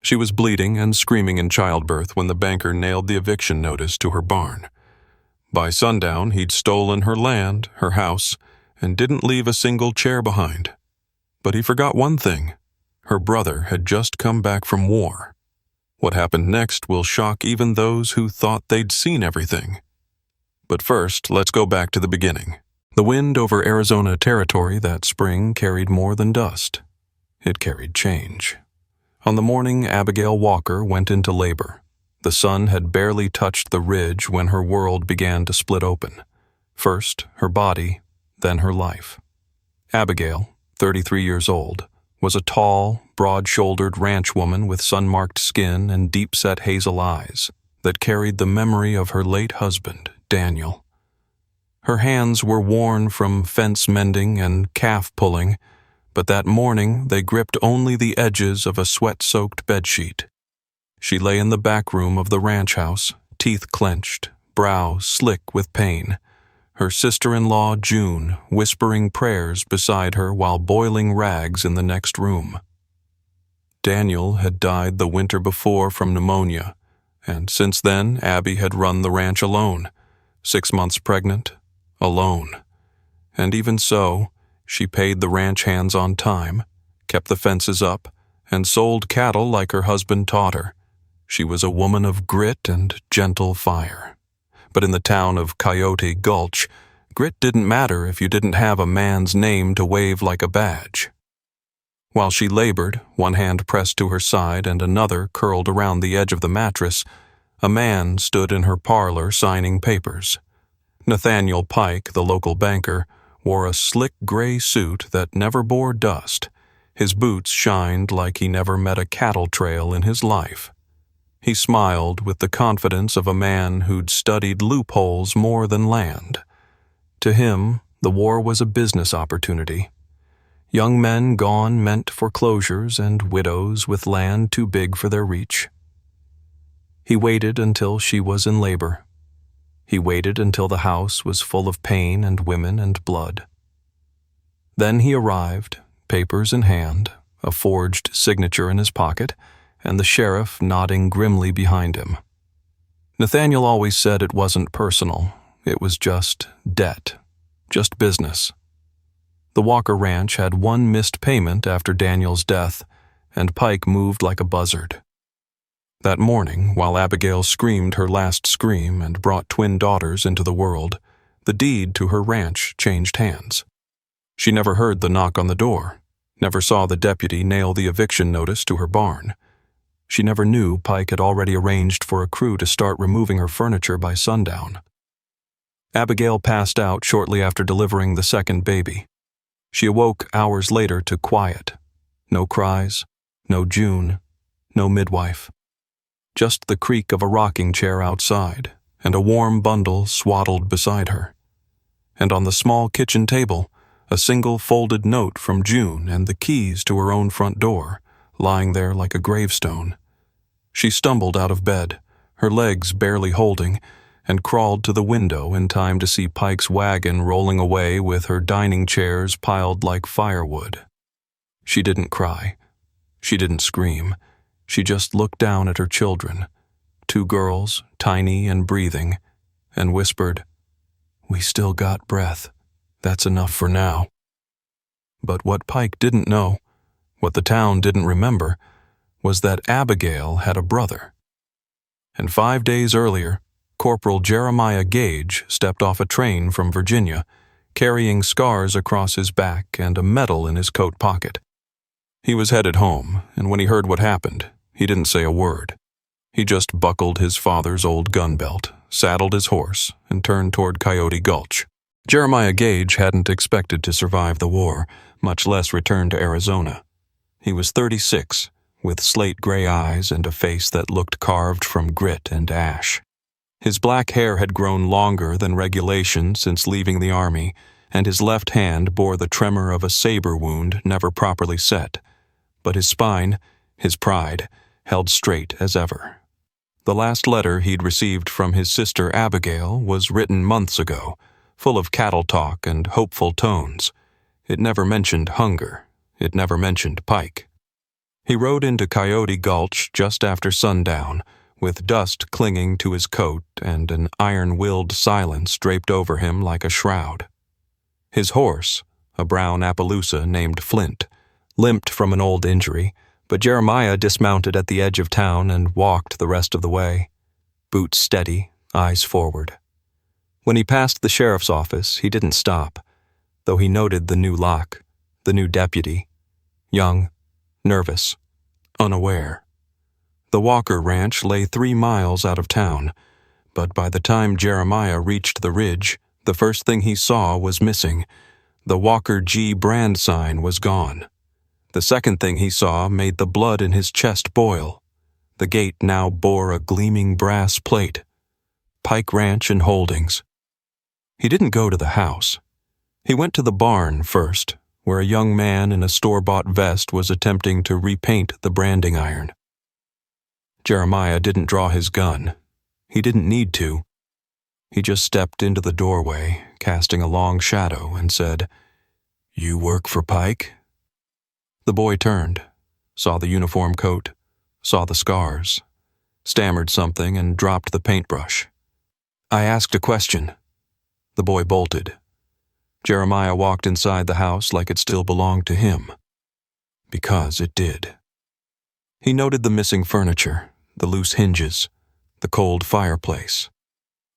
She was bleeding and screaming in childbirth when the banker nailed the eviction notice to her barn. By sundown, he'd stolen her land, her house, and didn't leave a single chair behind. But he forgot one thing. Her brother had just come back from war. What happened next will shock even those who thought they'd seen everything. But first, let's go back to the beginning. The wind over Arizona territory that spring carried more than dust. It carried change. On the morning Abigail Walker went into labor, the sun had barely touched the ridge when her world began to split open. First, her body, then her life. Abigail, 33 years old, was a tall, broad-shouldered ranch woman with sun-marked skin and deep-set hazel eyes that carried the memory of her late husband, Daniel. Her hands were worn from fence mending and calf pulling, but that morning they gripped only the edges of a sweat-soaked bedsheet. She lay in the back room of the ranch house, teeth clenched, brow slick with pain, her sister-in-law, June, whispering prayers beside her while boiling rags in the next room. Daniel had died the winter before from pneumonia, and since then Abby had run the ranch alone, 6 months pregnant, alone. And even so, she paid the ranch hands on time, kept the fences up, and sold cattle like her husband taught her. She was a woman of grit and gentle fire. But in the town of Coyote Gulch, grit didn't matter if you didn't have a man's name to wave like a badge. While she labored, one hand pressed to her side and another curled around the edge of the mattress, a man stood in her parlor signing papers. Nathaniel Pike, the local banker, wore a slick gray suit that never bore dust. His boots shined like he never met a cattle trail in his life. He smiled with the confidence of a man who'd studied loopholes more than land. To him, the war was a business opportunity. Young men gone meant foreclosures and widows with land too big for their reach. He waited until she was in labor. He waited until the house was full of pain and women and blood. Then he arrived, papers in hand, a forged signature in his pocket, and the sheriff nodding grimly behind him. Nathaniel always said it wasn't personal. It was just debt, just business. The Walker Ranch had one missed payment after Daniel's death, and Pike moved like a buzzard. That morning, while Abigail screamed her last scream and brought twin daughters into the world, the deed to her ranch changed hands. She never heard the knock on the door, never saw the deputy nail the eviction notice to her barn. She never knew Pike had already arranged for a crew to start removing her furniture by sundown. Abigail passed out shortly after delivering the second baby. She awoke hours later to quiet. No cries, no June, no midwife. Just the creak of a rocking chair outside, and a warm bundle swaddled beside her. And on the small kitchen table, a single folded note from June and the keys to her own front door, lying there like a gravestone. She stumbled out of bed, her legs barely holding, and crawled to the window in time to see Pike's wagon rolling away with her dining chairs piled like firewood. She didn't cry. She didn't scream. She just looked down at her children, 2 girls, tiny and breathing, and whispered, "We still got breath. That's enough for now." But what Pike didn't know, what the town didn't remember, was that Abigail had a brother. And 5 days earlier, Corporal Jeremiah Gage stepped off a train from Virginia, carrying scars across his back and a medal in his coat pocket. He was headed home, and when he heard what happened, he didn't say a word. He just buckled his father's old gun belt, saddled his horse, and turned toward Coyote Gulch. Jeremiah Gage hadn't expected to survive the war, much less return to Arizona. He was 36, with slate-gray eyes and a face that looked carved from grit and ash. His black hair had grown longer than regulation since leaving the army, and his left hand bore the tremor of a saber wound never properly set. But his spine, his pride, held straight as ever. The last letter he'd received from his sister Abigail was written months ago, full of cattle talk and hopeful tones. It never mentioned hunger. It never mentioned Pike. He rode into Coyote Gulch just after sundown, with dust clinging to his coat and an iron-willed silence draped over him like a shroud. His horse, a brown Appaloosa named Flint, limped from an old injury, but Jeremiah dismounted at the edge of town and walked the rest of the way, boots steady, eyes forward. When he passed the sheriff's office, he didn't stop, though he noted the new lock, the new deputy, young, nervous, unaware. The Walker Ranch lay 3 miles out of town, but by the time Jeremiah reached the ridge, the first thing he saw was missing. The Walker G brand sign was gone. The second thing he saw made the blood in his chest boil. The gate now bore a gleaming brass plate. Pike Ranch and Holdings. He didn't go to the house. He went to the barn first, where a young man in a store-bought vest was attempting to repaint the branding iron. Jeremiah didn't draw his gun. He didn't need to. He just stepped into the doorway, casting a long shadow, and said, "You work for Pike?" The boy turned, saw the uniform coat, saw the scars, stammered something and dropped the paintbrush. "I asked a question." The boy bolted. Jeremiah walked inside the house like it still belonged to him. Because it did. He noted the missing furniture, the loose hinges, the cold fireplace.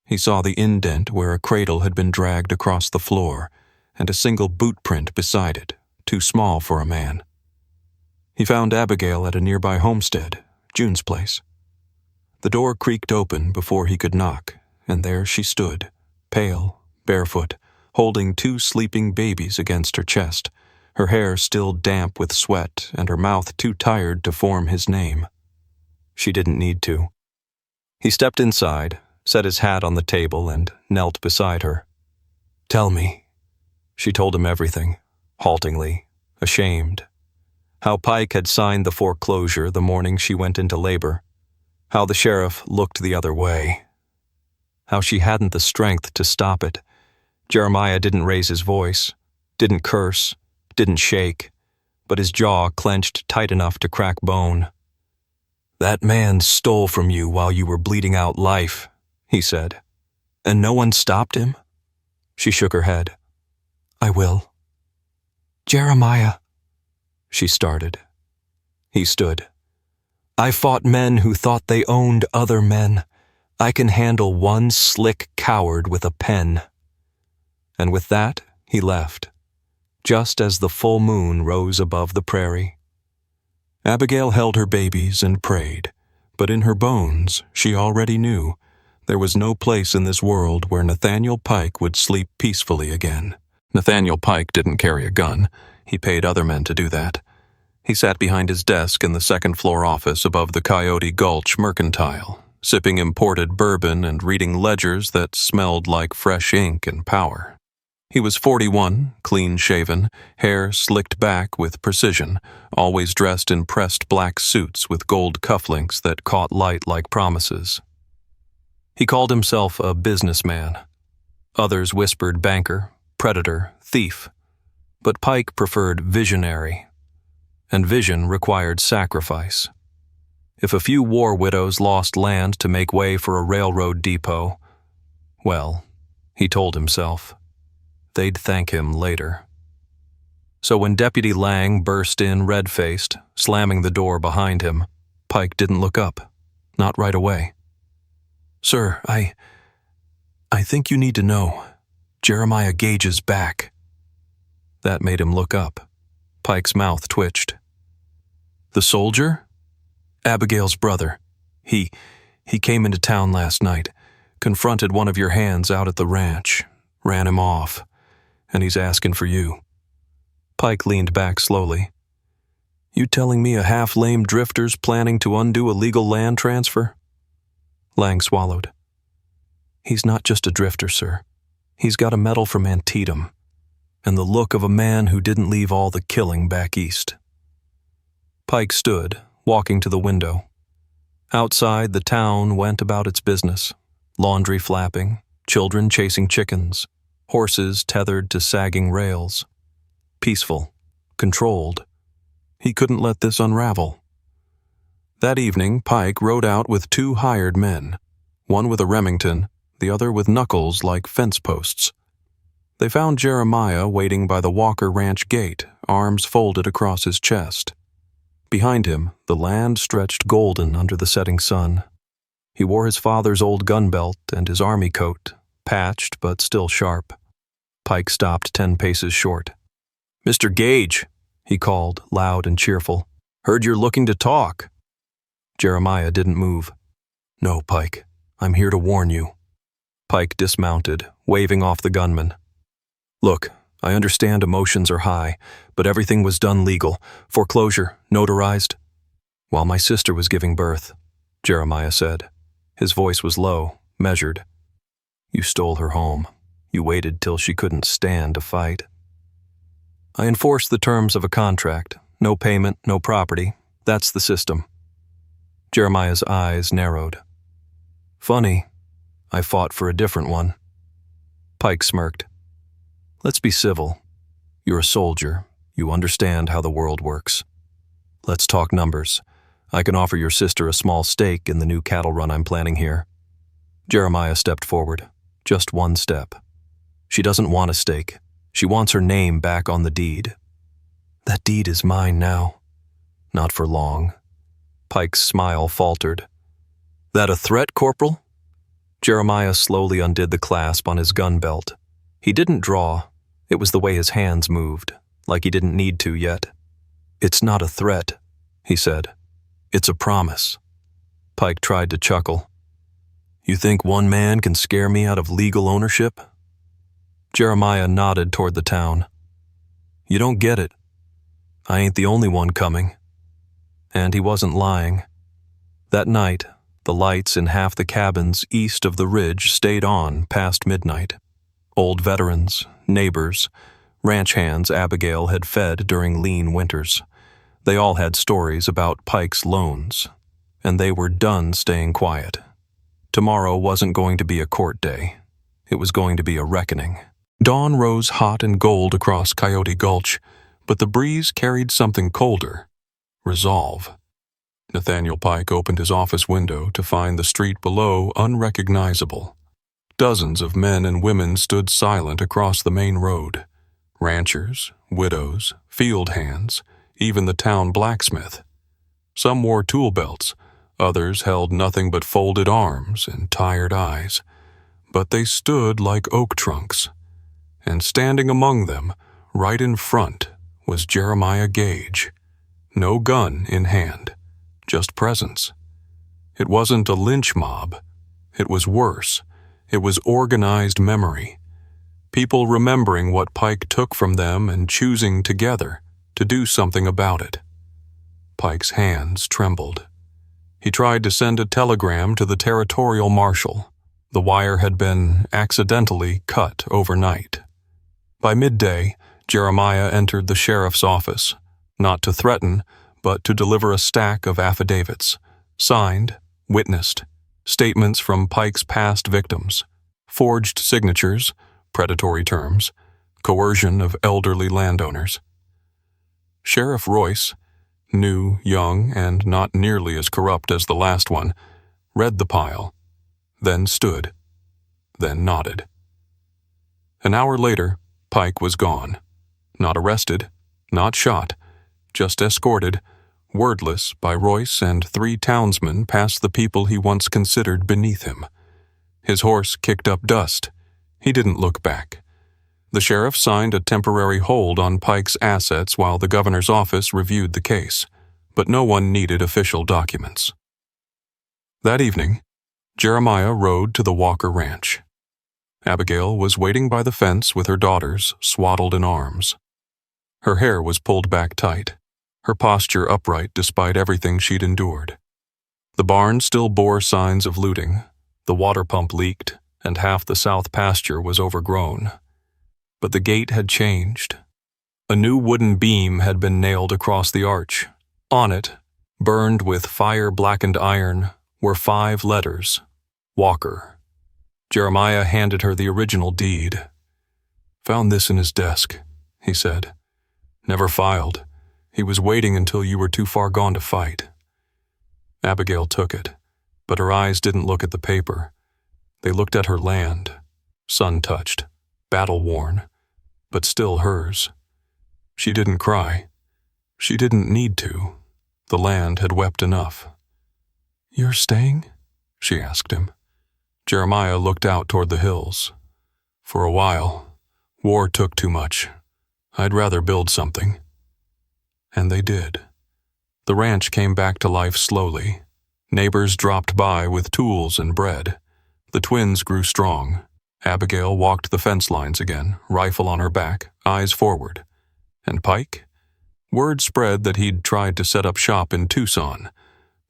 He saw the indent where a cradle had been dragged across the floor, and a single boot print beside it, too small for a man. He found Abigail at a nearby homestead, June's place. The door creaked open before he could knock, and there she stood, pale, barefoot, holding 2 sleeping babies against her chest, her hair still damp with sweat and her mouth too tired to form his name. She didn't need to. He stepped inside, set his hat on the table, and knelt beside her. "Tell me." She told him everything, haltingly, ashamed. How Pike had signed the foreclosure the morning she went into labor. How the sheriff looked the other way. How she hadn't the strength to stop it. Jeremiah didn't raise his voice, didn't curse, didn't shake, but his jaw clenched tight enough to crack bone. "That man stole from you while you were bleeding out life," he said. "And no one stopped him?" She shook her head. "I will." "Jeremiah," she started. He stood. "I fought men who thought they owned other men. I can handle one slick coward with a pen." And with that, he left, just as the full moon rose above the prairie. Abigail held her babies and prayed, but in her bones, she already knew there was no place in this world where Nathaniel Pike would sleep peacefully again. Nathaniel Pike didn't carry a gun. He paid other men to do that. He sat behind his desk in the second-floor office above the Coyote Gulch Mercantile, sipping imported bourbon and reading ledgers that smelled like fresh ink and power. He was 41, clean-shaven, hair slicked back with precision, always dressed in pressed black suits with gold cufflinks that caught light like promises. He called himself a businessman. Others whispered banker, predator, thief. But Pike preferred visionary. And vision required sacrifice. If a few war widows lost land to make way for a railroad depot, well, he told himself, they'd thank him later. So when Deputy Lang burst in red-faced, slamming the door behind him, Pike didn't look up, not right away. "Sir, I think you need to know. Jeremiah Gage is back." That made him look up. Pike's mouth twitched. "The soldier?" "Abigail's brother. He came into town last night, confronted one of your hands out at the ranch, ran him off, and he's asking for you." Pike leaned back slowly. "You telling me a half-lame drifter's planning to undo a legal land transfer?" Lang swallowed. "He's not just a drifter, sir. He's got a medal from Antietam, and the look of a man who didn't leave all the killing back east." Pike stood, walking to the window. Outside, the town went about its business, laundry flapping, children chasing chickens, horses tethered to sagging rails. Peaceful, controlled. He couldn't let this unravel. That evening, Pike rode out with 2 hired men, one with a Remington, the other with knuckles like fence posts. They found Jeremiah waiting by the Walker Ranch gate, arms folded across his chest. Behind him, the land stretched golden under the setting sun. He wore his father's old gun belt and his army coat, patched but still sharp. Pike stopped 10 paces short. "Mr. Gage," he called, loud and cheerful. "Heard you're looking to talk." Jeremiah didn't move. "No, Pike, I'm here to warn you." Pike dismounted, waving off the gunman. "Look, I understand emotions are high, but everything was done legal. Foreclosure, notarized." "While my sister was giving birth," Jeremiah said. His voice was low, measured. "You stole her home. You waited till she couldn't stand to fight." "I enforced the terms of a contract. No payment, no property. That's the system." Jeremiah's eyes narrowed. "Funny. I fought for a different one." Pike smirked. "Let's be civil. You're a soldier. You understand how the world works. Let's talk numbers. I can offer your sister a small stake in the new cattle run I'm planning here." Jeremiah stepped forward. Just 1 step. "She doesn't want a stake. She wants her name back on the deed." "That deed is mine now." "Not for long." Pike's smile faltered. "That a threat, Corporal?" Jeremiah slowly undid the clasp on his gun belt. He didn't draw. It was the way his hands moved, like he didn't need to yet. "It's not a threat," he said. "It's a promise." Pike tried to chuckle. "You think one man can scare me out of legal ownership?" Jeremiah nodded toward the town. "You don't get it. I ain't the only one coming." And he wasn't lying. That night, the lights in half the cabins east of the ridge stayed on past midnight. Old veterans, neighbors, ranch hands Abigail had fed during lean winters. They all had stories about Pike's loans, and they were done staying quiet. Tomorrow wasn't going to be a court day. It was going to be a reckoning. Dawn rose hot and gold across Coyote Gulch, but the breeze carried something colder: resolve. Nathaniel Pike opened his office window to find the street below unrecognizable. Dozens of men and women stood silent across the main road. Ranchers, widows, field hands, even the town blacksmith. Some wore tool belts, others held nothing but folded arms and tired eyes. But they stood like oak trunks. And standing among them, right in front, was Jeremiah Gage. No gun in hand, just presence. It wasn't a lynch mob. It was worse. It was organized memory. People remembering what Pike took from them and choosing together to do something about it. Pike's hands trembled. He tried to send a telegram to the territorial marshal. The wire had been accidentally cut overnight. By midday, Jeremiah entered the sheriff's office, not to threaten, but to deliver a stack of affidavits, signed, witnessed, statements from Pike's past victims, forged signatures, predatory terms, coercion of elderly landowners. Sheriff Royce, new, young, and not nearly as corrupt as the last one, read the pile, then stood, then nodded. An hour later, Pike was gone. Not arrested, not shot, just escorted, wordless, by Royce and 3 townsmen past the people he once considered beneath him. His horse kicked up dust. He didn't look back. The sheriff signed a temporary hold on Pike's assets while the governor's office reviewed the case, but no one needed official documents. That evening, Jeremiah rode to the Walker Ranch. Abigail was waiting by the fence with her daughters swaddled in arms. Her hair was pulled back tight, her posture upright despite everything she'd endured. The barn still bore signs of looting. The water pump leaked, and half the south pasture was overgrown. But the gate had changed. A new wooden beam had been nailed across the arch. On it, burned with fire-blackened iron, were 5 letters: Walker. Jeremiah handed her the original deed. "Found this in his desk," he said. "Never filed. He was waiting until you were too far gone to fight." Abigail took it, but her eyes didn't look at the paper. They looked at her land, sun-touched, battle-worn, but still hers. She didn't cry. She didn't need to. The land had wept enough. "You're staying?" she asked him. Jeremiah looked out toward the hills. "For a while. War took too much. I'd rather build something." And they did. The ranch came back to life slowly. Neighbors dropped by with tools and bread. The twins grew strong. Abigail walked the fence lines again, rifle on her back, eyes forward. And Pike? Word spread that he'd tried to set up shop in Tucson,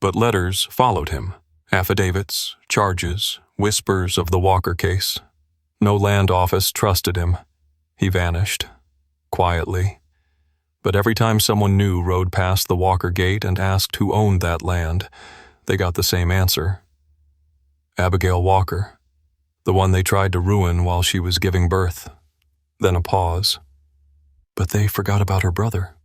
but letters followed him. Affidavits, charges, whispers of the Walker case. No land office trusted him. He vanished, quietly. But every time someone new rode past the Walker gate and asked who owned that land, they got the same answer. Abigail Walker, the one they tried to ruin while she was giving birth. Then a pause. But they forgot about her brother.